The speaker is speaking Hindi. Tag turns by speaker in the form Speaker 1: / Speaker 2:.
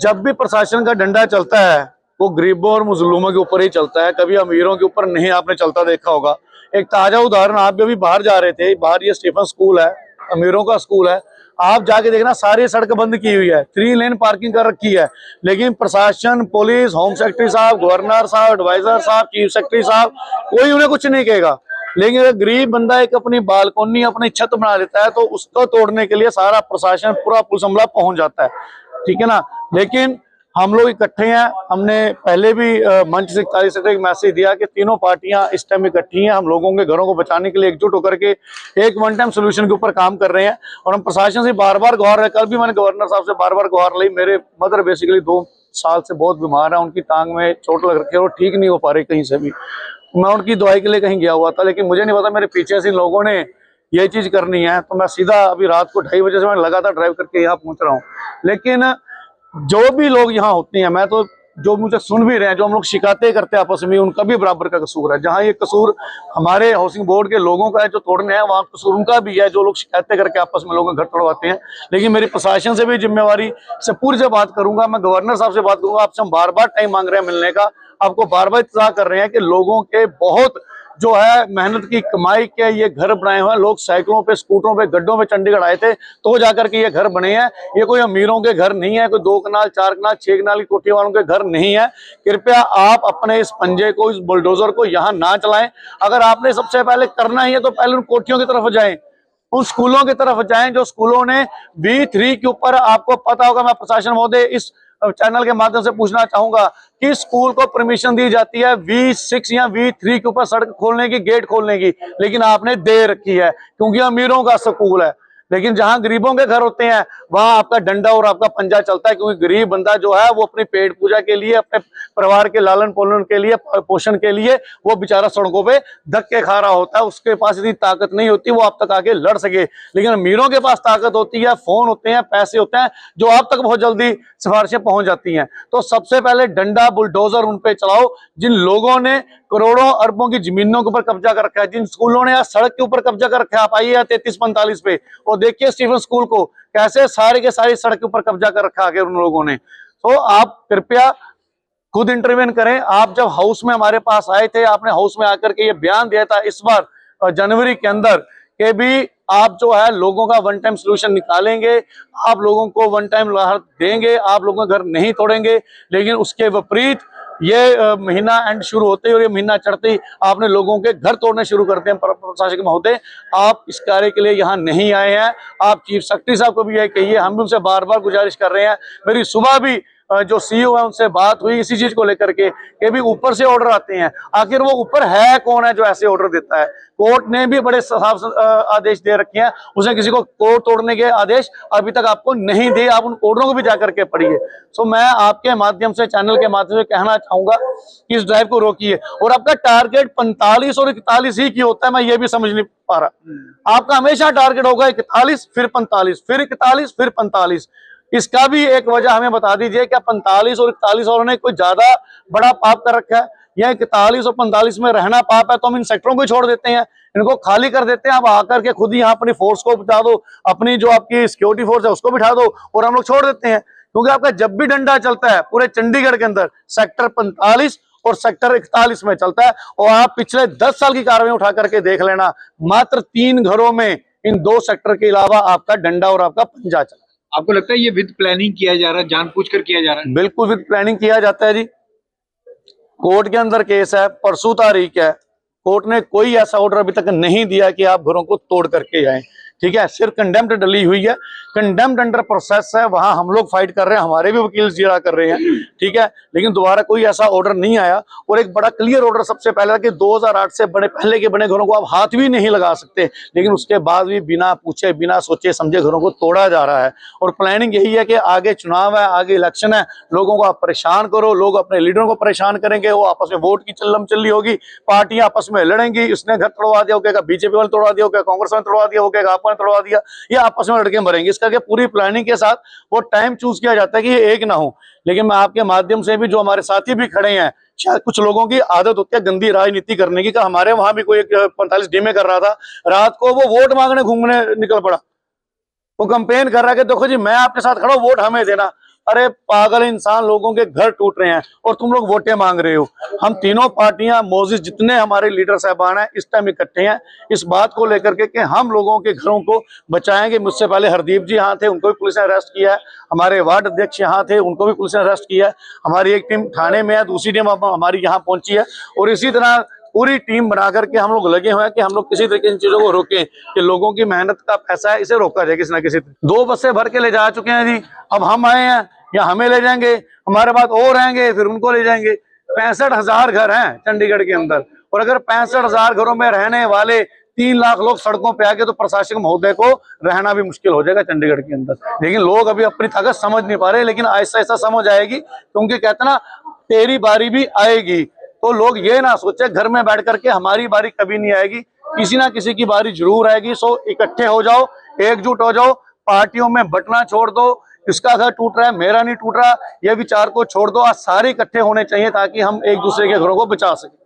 Speaker 1: जब भी प्रशासन का डंडा चलता है वो गरीबों और मुजलूमों के ऊपर ही चलता है, कभी अमीरों के ऊपर नहीं आपने चलता देखा होगा। एक ताजा उदाहरण, आप भी अभी बाहर जा रहे थे, बाहर ये स्टीफन स्कूल है, अमीरों का स्कूल है, आप जाके देखना सारी सड़क बंद की हुई है, 3 लेन पार्किंग कर रखी है, लेकिन प्रशासन, पुलिस, होम सेक्रेटरी साहब, गवर्नर साहब, एडवाइजर साहब, चीफ सेक्रेटरी साहब, कोई उन्हें कुछ नहीं कहेगा। लेकिन अगर गरीब बंदा एक अपनी बालकोनी, अपनी छत बना लेता है तो उसको तोड़ने के लिए सारा प्रशासन, पूरा पुलिस अमला पहुंच जाता है, ठीक है ना। लेकिन हम लोग इकट्ठे हैं, हमने पहले भी मंच से 41 से एक मैसेज दिया कि तीनों पार्टियां इस टाइम इकट्ठी हैं, हम लोगों के घरों को बचाने के लिए एकजुट होकर के एक वन टाइम सोल्यूशन के ऊपर काम कर रहे हैं। और हम प्रशासन से बार बार गुहार है, कल भी मैंने गवर्नर साहब से बार बार गुहार ली। मेरे मदर बेसिकली 2 साल से बहुत बीमार है, उनकी टांग में चोट लग रखी है और ठीक नहीं हो पा रही कहीं से भी। मैं उनकी दवाई के लिए कहीं गया हुआ था, लेकिन मुझे नहीं पता मेरे पीछे से लोगों ने ये चीज करनी है, तो मैं सीधा अभी रात को 2:30 बजे से मैं लगातार ड्राइव करके यहाँ पहुंच रहा हूँ। लेकिन जो भी लोग यहाँ होते हैं, मैं तो जो मुझे सुन भी रहे हैं, जो हम लोग शिकायतें करते हैं आपस में, उनका भी बराबर का कसूर है। जहाँ ये कसूर हमारे हाउसिंग बोर्ड के लोगों का है जो तोड़ने हैं, वहाँ कसूर उनका भी है जो लोग शिकायतें करके आपस में लोगों के घर तोड़वाते हैं। लेकिन मेरी प्रशासन से भी जिम्मेवारी से पूरी से बात करूंगा, मैं गवर्नर साहब से बात करूंगा। आपसे हम बार बार टाइम मांग रहे हैं मिलने का, आपको बार बार इंतजार कर रहे हैं कि लोगों के बहुत जो है मेहनत की कमाई के ये घर बनाए हुए हैं। लोग साइकिलों पे, स्कूटरों पे, गड्ढों पे चंडीगढ़ आए थे तो जाकर के ये घर बने हैं। ये कोई अमीरों के घर नहीं है, कोई 2 कनाल, 4 कनाल, 6 कनाल की कोठी वालों के घर नहीं है। कृपया आप अपने इस पंजे को, इस बुलडोजर को यहाँ ना चलाएं। अगर आपने सबसे पहले करना ही है तो पहले उन कोठियों की तरफ जाएं, उन स्कूलों की तरफ जाएं जो स्कूलों ने V3 के ऊपर, आपको पता होगा, मैं प्रशासन महोदय इस चैनल के माध्यम से पूछना चाहूंगा कि स्कूल को परमिशन दी जाती है V6 या V3 के ऊपर सड़क खोलने की, गेट खोलने की, लेकिन आपने दे रखी है क्योंकि अमीरों का स्कूल है। लेकिन जहां गरीबों के घर होते हैं वहां आपका डंडा और आपका पंजा चलता है, क्योंकि गरीब बंदा जो है वो अपनी पेट पूजा के लिए, अपने परिवार के लालन पालन के लिए, पोषण के लिए वो बेचारा सड़कों पे धक्के खा रहा होता है। उसके पास इतनी ताकत नहीं होती वो आप तक आके लड़ सके। लेकिन अमीरों के पास ताकत होती है, फोन होते हैं, पैसे होते हैं, जो आप तक बहुत जल्दी सिफारिशें पहुंच जाती हैं। तो सबसे पहले डंडा, बुलडोजर उन पे चलाओ जिन लोगों ने करोड़ों अरबों की जमीनों के ऊपर कब्जा कर रखा है, जिन स्कूलों ने आज सड़क के ऊपर कब्जा कर रखा है। आप आइए 33-45 पे और देखिए स्टीफन स्कूल को, कैसे सारे के सारी सड़क के ऊपर कब्जा कर रखा है उन लोगों ने। तो आप कृपया खुद इंटरवेन करें। आप जब हाउस में हमारे पास आए थे, आपने हाउस में आकर के ये बयान दिया था इस बार जनवरी के अंदर कि भी आप जो है लोगों का वन टाइम सोल्यूशन निकालेंगे, आप लोगों को वन टाइम राहत देंगे, आप लोगों का घर नहीं तोड़ेंगे। लेकिन उसके विपरीत ये महीना एंड शुरू होते ही और ये महीना चढ़ते ही आपने लोगों के घर तोड़ने शुरू करते हैं। प्रशासक महोदय, आप इस कार्य के लिए यहाँ नहीं आए हैं। आप चीफ सेक्रेटरी साहब को भी यह कहिए, हम भी उनसे बार बार गुजारिश कर रहे हैं। मेरी सुबह भी जो सीईओ है उनसे बात हुई इसी चीज को लेकर के भी ऊपर से ऑर्डर आते हैं, आखिर वो ऊपर है कौन है जो ऐसे ऑर्डर देता है। कोर्ट ने भी बड़े साफ आदेश दे रखे हैं, उसने किसी को कोर्ट तोड़ने के आदेश अभी तक आपको नहीं दिए। आप उन ऑर्डरों को भी जाकर के पढ़िए। सो मैं आपके माध्यम से, चैनल के माध्यम से कहना चाहूंगा कि इस ड्राइव को रोकिए। और आपका टारगेट 45 और 41 ही की होता है, मैं ये भी समझ नहीं पा रहा। आपका हमेशा टारगेट होगा 41, फिर 45, फिर 41, फिर 45। इसका भी एक वजह हमें बता दीजिए, क्या 45 और 41 वालों ने कोई ज्यादा बड़ा पाप कर रखा है, या 41 और 45 में रहना पाप है तो हम इन सेक्टरों को छोड़ देते हैं, इनको खाली कर देते हैं। आप आकर के खुद ही यहाँ अपनी फोर्स को बिठा दो, अपनी जो आपकी सिक्योरिटी फोर्स है उसको बिठा दो और हम लोग छोड़ देते हैं। क्योंकि आपका जब भी डंडा चलता है पूरे चंडीगढ़ के अंदर सेक्टर 45 और सेक्टर 41 में चलता है। और आप पिछले 10 साल की कार्रवाई उठा करके देख लेना, मात्र 3 घरों में इन 2 सेक्टर के अलावा आपका डंडा और आपका पंजा चला।
Speaker 2: आपको लगता है ये विद प्लानिंग किया जा रहा है, जानबूझकर किया जा रहा है?
Speaker 1: बिल्कुल विद प्लानिंग किया जाता है जी। कोर्ट के अंदर केस है, परसों तारीख है, कोर्ट ने कोई ऐसा ऑर्डर अभी तक नहीं दिया कि आप घरों को तोड़ करके जाएं, ठीक है। सिर्फ कंडेम्ड डली हुई है, कंडेम्ड अंडर प्रोसेस है, वहां हम लोग फाइट कर रहे हैं, हमारे भी वकील जिरा कर रहे हैं, ठीक है। लेकिन दोबारा कोई ऐसा ऑर्डर नहीं आया। और एक बड़ा क्लियर ऑर्डर सबसे पहले था कि 2008 से बड़े पहले के बने घरों को आप हाथ भी नहीं लगा सकते। लेकिन उसके बाद भी बिना पूछे, बिना सोचे समझे घरों को तोड़ा जा रहा है। और प्लानिंग यही है कि आगे चुनाव है, आगे इलेक्शन है, लोगों को आप परेशान करो, लोग अपने लीडरों को परेशान करेंगे, वो आपस में वोट की चल्लम चल्ली होगी, पार्टियां आपस में लड़ेंगी, इसने घर तोड़वा दिया, हो बीजेपी वाले तोड़वा दिया, हो कांग्रेस वाले तोड़वा दिया, हो आपने तोड़वा दिया, ये आपस में लड़के मरेंगे। इसका पूरी प्लानिंग के साथ वो टाइम चूज किया जाता है कि ये एक ना हो। लेकिन मैं आपके माध्यम से भी, जो हमारे साथी भी खड़े हैं, शायद कुछ लोगों की आदत होती है गंदी राजनीति करने की, हमारे वहां भी कोई 45D में कर रहा था, रात को वो वोट मांगने घूमने निकल पड़ा, वो कंपेन कर रहा है कि देखो जी मैं आपके साथ खड़ा हूं, वोट हमें देना। अरे पागल इंसान, लोगों के घर टूट रहे हैं और तुम लोग वोटें मांग रहे हो। हम तीनों पार्टियां मोजिस जितने हमारे लीडर साहबान हैं इस टाइम इकट्ठे हैं इस बात को लेकर के कि हम लोगों के घरों को बचाएंगे। मुझसे पहले हरदीप जी यहाँ थे, उनको भी पुलिस ने अरेस्ट किया है। हमारे वार्ड अध्यक्ष यहाँ थे, उनको भी पुलिस ने अरेस्ट किया है। हमारी एक टीम थाने में है, दूसरी टीम हमारी यहाँ पहुंची है और इसी तरह पूरी टीम बना करके हम लोग लगे हुए हैं कि हम लोग किसी तरीके इन चीजों को रोकें कि लोगों की मेहनत का पैसा है, इसे रोका जाए किसी ना किसी। 2 बसें भर के ले जा चुके हैं जी, अब हम आए हैं या हमें ले जाएंगे, हमारे बाद और आएंगे फिर उनको ले जाएंगे। 65,000 घर हैं चंडीगढ़ के अंदर और अगर 65,000 घरों में रहने वाले 3 लाख लोग सड़कों पे आके तो प्रशासक महोदय को रहना भी मुश्किल हो जाएगा चंडीगढ़ के अंदर। लेकिन लोग अभी अपनी ताकत समझ नहीं पा रहे, लेकिन ऐसा ऐसा समझ आएगी क्योंकि कहते ना तेरी बारी भी आएगी। तो लोग ये ना सोचे घर में बैठ करके हमारी बारी कभी नहीं आएगी, किसी ना किसी की बारी जरूर आएगी। सो इकट्ठे हो जाओ, एकजुट हो जाओ, पार्टियों में बंटना छोड़ दो। इसका घर टूट रहा है, मेरा नहीं टूट रहा, ये विचार को छोड़ दो। आज सारे इकट्ठे होने चाहिए ताकि हम एक दूसरे के घरों को बचा सकें।